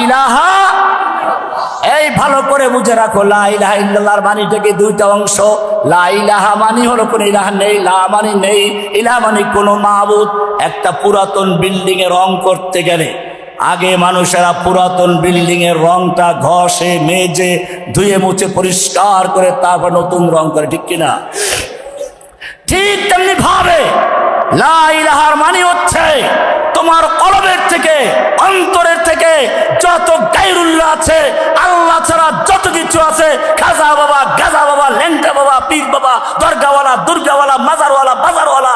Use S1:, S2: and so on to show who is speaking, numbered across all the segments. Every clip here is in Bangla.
S1: ইলাহা, এই ভালো করে বুঝে রাখো, লা ইলাহা ইল্লাল্লাহর মানি থেকে দুইটা অংশ। লা ইলাহা মানি হলো কোনো ইলাহা নেই, লা মানি নেই, ইলাহা মানি কোনো মাবুদ। একটা পুরাতন বিল্ডিং এ রং করতে গেলে আগে মানুষেরা পুরাতন বিল্ডিং এর রংটা ঘষে মেজে ধুয়ে মুছে পরিষ্কার করে তারপর নতুন রং করে, ঠিক কিনা? ঠিক তেমনি ভাবে লা ইলাহার মানে হচ্ছে তোমার কলবের থেকে, অন্তরের থেকে যত গায়রুল্লাহ আছে, আল্লাহ ছাড়া যত কিছু আছে, খাজা বাবা, গাজা বাবা, ল্যাংটা বাবা, পীর বাবা, দরগাওয়ালা, দুর্গাওয়ালা, মাজারওয়ালা, বাজারওয়ালা,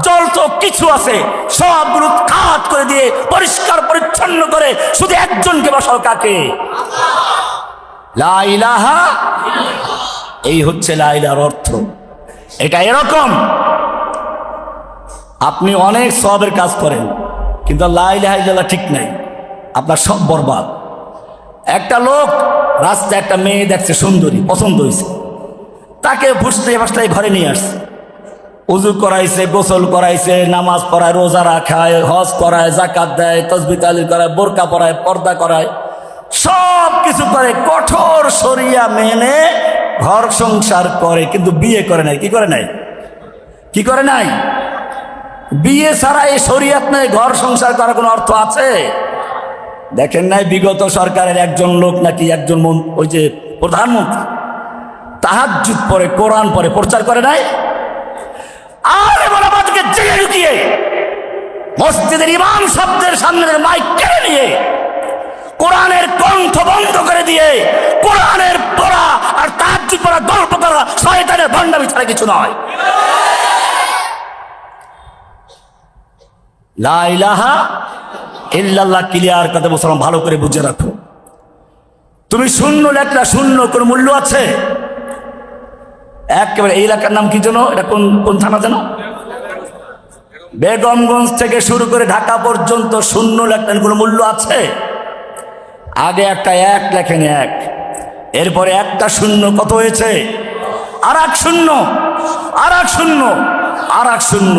S1: যত কিছু আছে সবগুলো কাট করে দিয়ে পরিষ্কার পরিচ্ছন্ন করে শুধু একজনকে বসাও, কাকে? লা ইলাহা। এই হচ্ছে লা ইলাহার অর্থ। এটা এরকম, আপনি অনেক সওয়াবের কাজ করেন কিন্তু লা ইলাহা ইল্লাল্লাহ ঠিক নাই, আপনার সব বরবাদ। একটা লোক রাস্তায় একটা মেয়ে দেখছে সুন্দরী, পছন্দ হয়েছে, তাকে ফুসতে ঘরে নিয়ে আসছে, উজু করাইছে, গোসল করাইছে, নামাজ পড়ায়, রোজা রাখায়, হজ করায়, যাকাত দেয়, তাসবিহ তাহলিল করায়, বোরকা পরায়, পর্দা করায়, সব কিছু করে, কঠোর শরিয়া মেনে ঘর সংসার করে, কিন্তু বিয়ে করে নাই। কি করে নাই? কি করে নাই? বিয়ে ছাড়া এই শরিয়াত নেই, ঘর সংসার করার কোনো অর্থ আছে? দেখেন নাই বিগত সরকারের একজন লোক নাকি, একজন ওই যে প্রধানমন্ত্রী তাহাজ্জুদ পড়ে, কোরআন পড়ে, প্রচার করে নাই? আর আমাদেরকে জেগে ঢুকিয়ে মসজিদের ইমাম শব্দের সামনে মাইক কেড়ে নিয়ে কোরআনের কণ্ঠ বন্ধ করে দিয়ে কোরআনের পড়া আর তাহাজ্জুদ পড়া গল্প করা শয়তানের ভণ্ডামি ছাড়া কিছু নয়। লা ইলাহা ইল্লাল্লাহ ক্লিয়ার কথা মুসলমান, ভালো করে বুঝে রাখো। তুমি শূন্য লেখলা, শূন্য কোন মূল্য আছে? একেবারে এই এলাকার নাম কি যেন, এটা কোন থানা যেন? বেগমগঞ্জ থেকে শুরু করে ঢাকা পর্যন্ত শূন্য লেখলেন, কোনো মূল্য আছে? আগে একটা এক লেখেন, এক, এরপরে একটা শূন্য কত হয়েছে? আর এক শূন্য, আর এক শূন্য, আর এক শূন্য,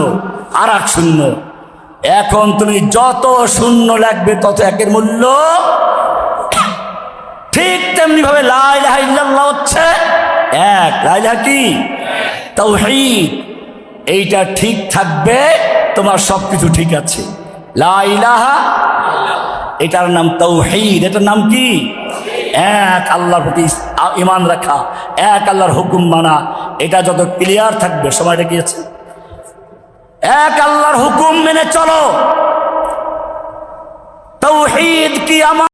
S1: আর এক শূন্য। এখন তুমি যত শূন্য লাগবে তত একের মূল্য। ঠিক তেমনি ভাবে লা ইলাহা ইল্লাল্লাহ হচ্ছে এক। লা ইলাহা কি? তাওহীদ। এইটা ঠিক থাকবে, তোমার সবকিছু ঠিক আছে। লা ইলাহা, এটার নাম তাওহীদ। এটার নাম কি? এক আল্লাহর প্রতি ঈমান রাখা, এক আল্লাহর হুকুম মানা। এটা যত ক্লিয়ার থাকবে, সময়টা কি আছে? এক আল্লাহর হুকুম মেনে চলো। তাওহীদ কি আমার